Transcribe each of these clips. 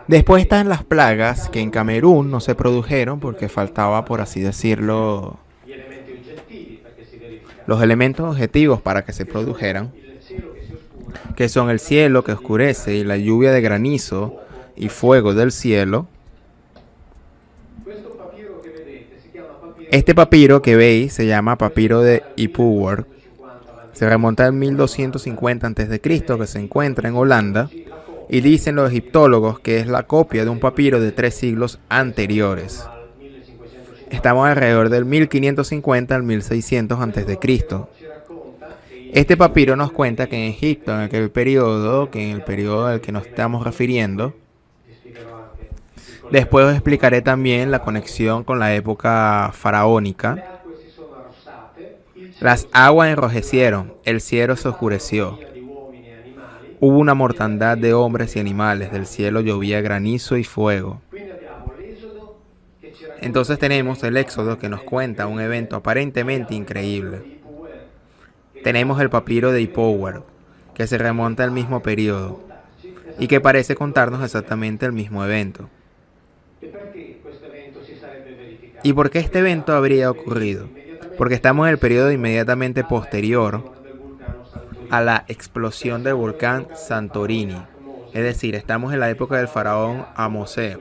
Después están las plagas que en Camerún no se produjeron porque faltaba, por así decirlo, los elementos objetivos para que se produjeran, que son el cielo que oscurece y la lluvia de granizo y fuego del cielo. Este papiro que veis se llama papiro de Ipuwer. Se remonta al 1250 a.C., que se encuentra en Holanda, y dicen los egiptólogos que es la copia de un papiro de 3 siglos anteriores. Estamos alrededor del 1550 al 1600 a.C. Este papiro nos cuenta que en Egipto, en aquel periodo, que en el periodo al que nos estamos refiriendo, después os explicaré también la conexión con la época faraónica. Las aguas enrojecieron, el cielo se oscureció. Hubo una mortandad de hombres y animales, del cielo llovía granizo y fuego. Entonces tenemos el Éxodo que nos cuenta un evento aparentemente increíble. Tenemos el papiro de Ipower, que se remonta al mismo periodo y que parece contarnos exactamente el mismo evento. ¿Y por qué este evento habría ocurrido? Porque estamos en el periodo inmediatamente posterior a la explosión del volcán Santorini. Es decir, estamos en la época del faraón Amosé,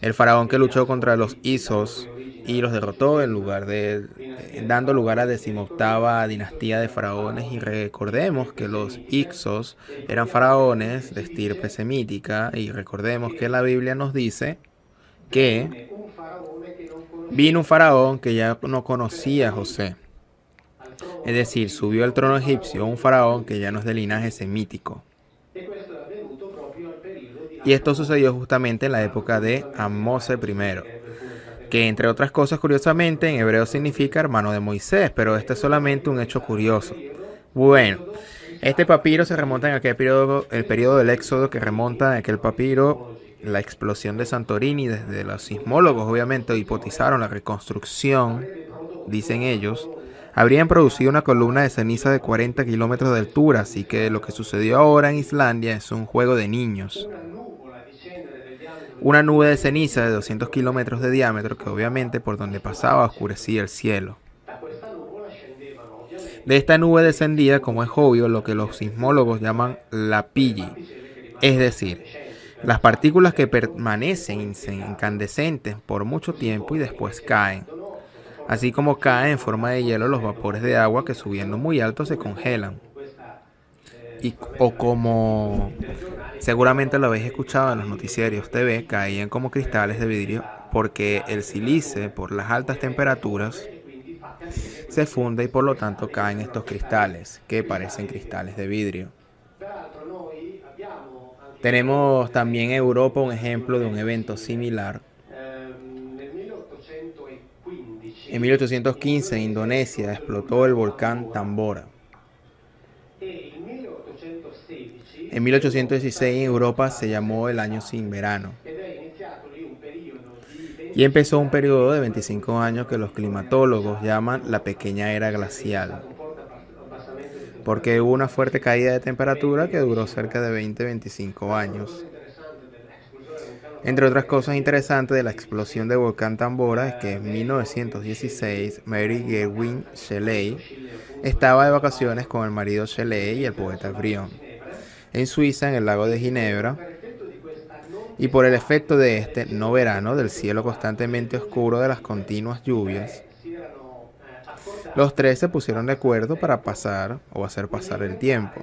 el faraón que luchó contra los Isos y los derrotó dando lugar a la 18ª dinastía de faraones. Y recordemos que los Ixos eran faraones de estirpe semítica, y recordemos que la Biblia nos dice que vino un faraón que ya no conocía a José. Es decir, subió al trono egipcio un faraón que ya no es de linaje semítico. Y esto sucedió justamente en la época de Amose I, que entre otras cosas, curiosamente, en hebreo significa hermano de Moisés, pero este es solamente un hecho curioso. Bueno, este papiro se remonta en aquel periodo, el periodo del Éxodo, que remonta en aquel papiro la explosión de Santorini. Desde los sismólogos, obviamente, hipotizaron la reconstrucción, dicen ellos, habrían producido una columna de ceniza de 40 kilómetros de altura, así que lo que sucedió ahora en Islandia es un juego de niños. Una nube de ceniza de 200 kilómetros de diámetro que obviamente por donde pasaba oscurecía el cielo. De esta nube descendía, como es obvio, lo que los sismólogos llaman la pilli, es decir, las partículas que permanecen incandescentes por mucho tiempo y después caen. Así como caen en forma de hielo los vapores de agua que subiendo muy alto se congelan. O como seguramente lo habéis escuchado en los noticiarios TV, caían como cristales de vidrio porque el sílice, por las altas temperaturas, se funde y por lo tanto caen estos cristales que parecen cristales de vidrio. Tenemos también en Europa un ejemplo de un evento similar. En 1815 en Indonesia explotó el volcán Tambora. En 1816 en Europa se llamó el año sin verano. Y empezó un periodo de 25 años que los climatólogos llaman la pequeña era glacial, porque hubo una fuerte caída de temperatura que duró cerca de 20-25 años. Entre otras cosas interesantes de la explosión del volcán Tambora es que en 1916 Mary Gerwin Shelley estaba de vacaciones con el marido Shelley y el poeta Brion en Suiza, en el lago de Ginebra, y por el efecto de este no verano del cielo constantemente oscuro de las continuas lluvias, los tres se pusieron de acuerdo para pasar o hacer pasar el tiempo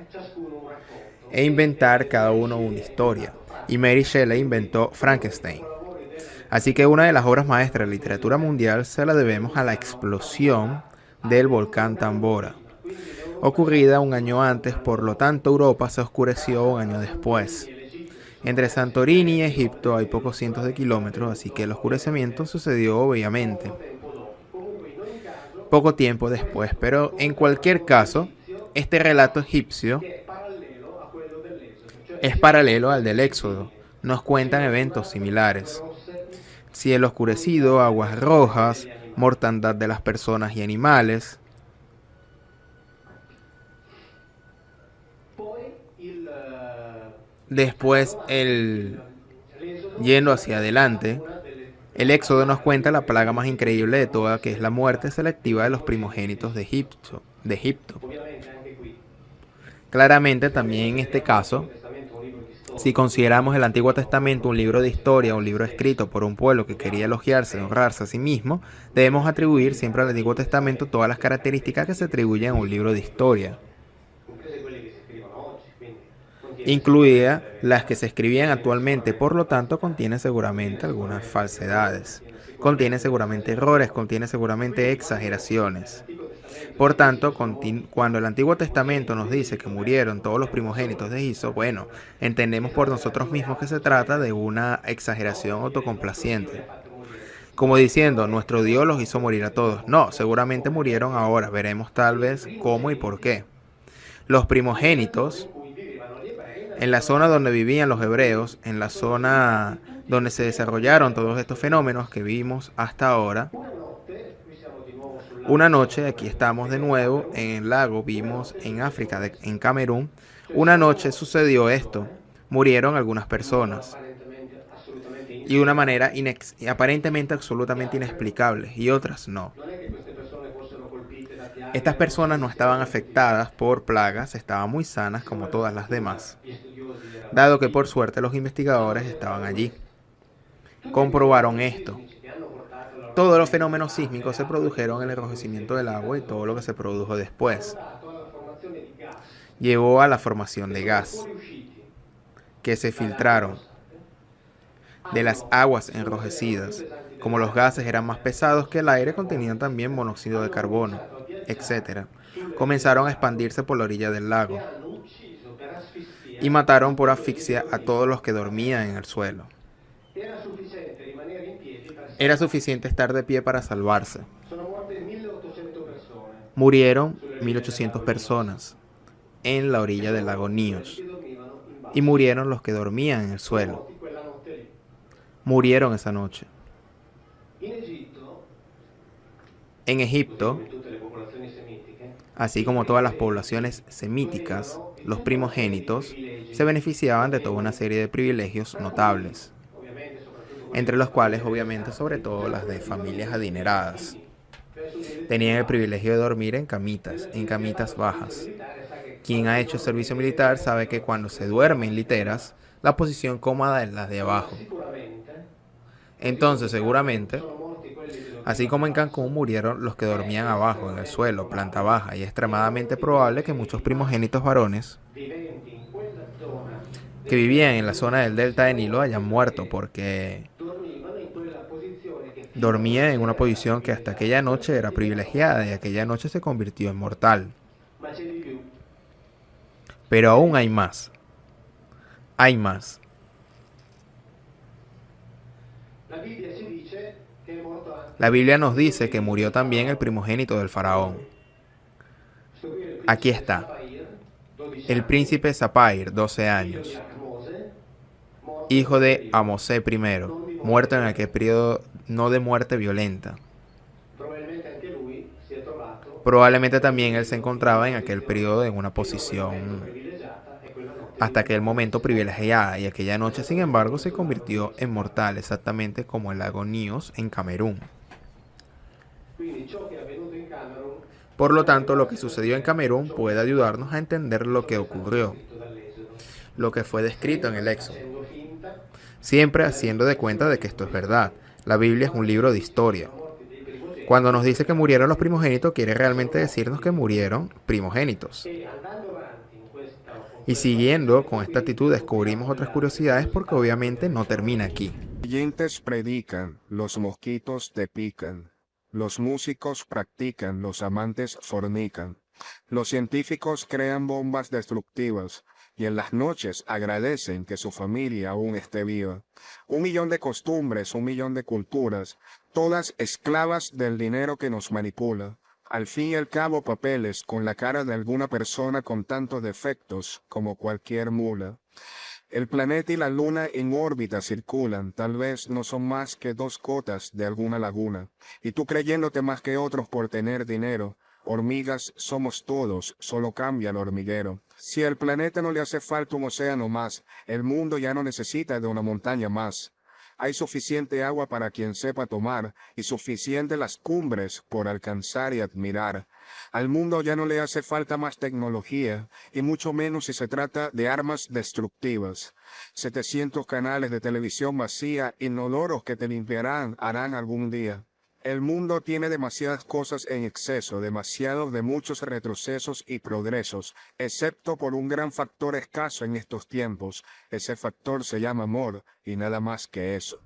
e inventar cada uno una historia. Y Mary Shelley inventó Frankenstein. Así que una de las obras maestras de la literatura mundial se la debemos a la explosión del volcán Tambora, ocurrida un año antes. Por lo tanto, Europa se oscureció un año después. Entre Santorini y Egipto hay pocos cientos de kilómetros, así que el oscurecimiento sucedió obviamente poco tiempo después. Pero en cualquier caso, este relato egipcio es paralelo al del Éxodo. Nos cuentan eventos similares: cielo oscurecido, aguas rojas, mortandad de las personas y animales. Después Yendo hacia adelante, el Éxodo nos cuenta la plaga más increíble de toda, que es la muerte selectiva de los primogénitos de Egipto. Claramente también en este caso, si consideramos el Antiguo Testamento un libro de historia, un libro escrito por un pueblo que quería elogiarse y honrarse a sí mismo, debemos atribuir siempre al Antiguo Testamento todas las características que se atribuyen a un libro de historia, incluidas las que se escribían actualmente. Por lo tanto, contiene seguramente algunas falsedades, contiene seguramente errores, contiene seguramente exageraciones. Por tanto, cuando el Antiguo Testamento nos dice que murieron todos los primogénitos de Egipto, bueno, entendemos por nosotros mismos que se trata de una exageración autocomplaciente. Como diciendo, nuestro Dios los hizo morir a todos. No, seguramente murieron ahora, veremos tal vez cómo y por qué. Los primogénitos, en la zona donde vivían los hebreos, en la zona donde se desarrollaron todos estos fenómenos que vimos hasta ahora, una noche, aquí estamos de nuevo en el lago, vimos en África, en Camerún, una noche sucedió esto, murieron algunas personas, y de una manera aparentemente absolutamente inexplicable, y otras no. Estas personas no estaban afectadas por plagas, estaban muy sanas como todas las demás, dado que por suerte los investigadores estaban allí. Comprobaron esto. Todos los fenómenos sísmicos se produjeron en el enrojecimiento del agua, y todo lo que se produjo después llevó a la formación de gas que se filtraron de las aguas enrojecidas. Como los gases eran más pesados que el aire, contenían también monóxido de carbono, etc. Comenzaron a expandirse por la orilla del lago y mataron por asfixia a todos los que dormían en el suelo. Era suficiente estar de pie para salvarse. Murieron 1800 personas en la orilla del lago Níos, y murieron los que dormían en el suelo. Murieron esa noche. En Egipto, así como todas las poblaciones semíticas, los primogénitos se beneficiaban de toda una serie de privilegios notables, entre los cuales obviamente sobre todo las de familias adineradas. Tenían el privilegio de dormir en camitas bajas. Quien ha hecho servicio militar sabe que cuando se duerme en literas, la posición cómoda es la de abajo. Entonces, seguramente, así como en Cancún murieron los que dormían abajo, en el suelo, planta baja, y es extremadamente probable que muchos primogénitos varones que vivían en la zona del delta de Nilo hayan muerto porque dormían en una posición que hasta aquella noche era privilegiada, y aquella noche se convirtió en mortal. Pero aún hay más. Hay más. La Biblia nos dice que murió también el primogénito del faraón. Aquí está. El príncipe Zapair, 12 años, hijo de Amosé I, muerto en aquel periodo no de muerte violenta. Probablemente también él se encontraba en aquel periodo en una posición hasta aquel momento privilegiada, y aquella noche, sin embargo, se convirtió en mortal, exactamente como el lago Níos en Camerún. Por lo tanto, lo que sucedió en Camerún puede ayudarnos a entender lo que ocurrió, lo que fue descrito en el Éxodo, siempre haciendo de cuenta de que esto es verdad. La Biblia es un libro de historia. Cuando nos dice que murieron los primogénitos, quiere realmente decirnos que murieron primogénitos. Y siguiendo con esta actitud descubrimos otras curiosidades, porque obviamente no termina aquí. Los creyentes predican, los mosquitos te pican, los músicos practican, los amantes fornican, los científicos crean bombas destructivas y en las noches agradecen que su familia aún esté viva. 1.000.000 de costumbres, 1.000.000 de culturas, todas esclavas del dinero que nos manipula. Al fin y al cabo, papeles con la cara de alguna persona con tantos defectos como cualquier mula. El planeta y la luna en órbita circulan, tal vez no son más que dos gotas de alguna laguna. Y tú creyéndote más que otros por tener dinero. Hormigas somos todos, solo cambia el hormiguero. Si al planeta no le hace falta un océano más, el mundo ya no necesita de una montaña más. Hay suficiente agua para quien sepa tomar y suficiente las cumbres por alcanzar y admirar. Al mundo ya no le hace falta más tecnología, y mucho menos si se trata de armas destructivas. 700 canales de televisión vacía, inodoros que te limpiarán, harán algún día. El mundo tiene demasiadas cosas en exceso, demasiados de muchos retrocesos y progresos, excepto por un gran factor escaso en estos tiempos. Ese factor se llama amor, y nada más que eso.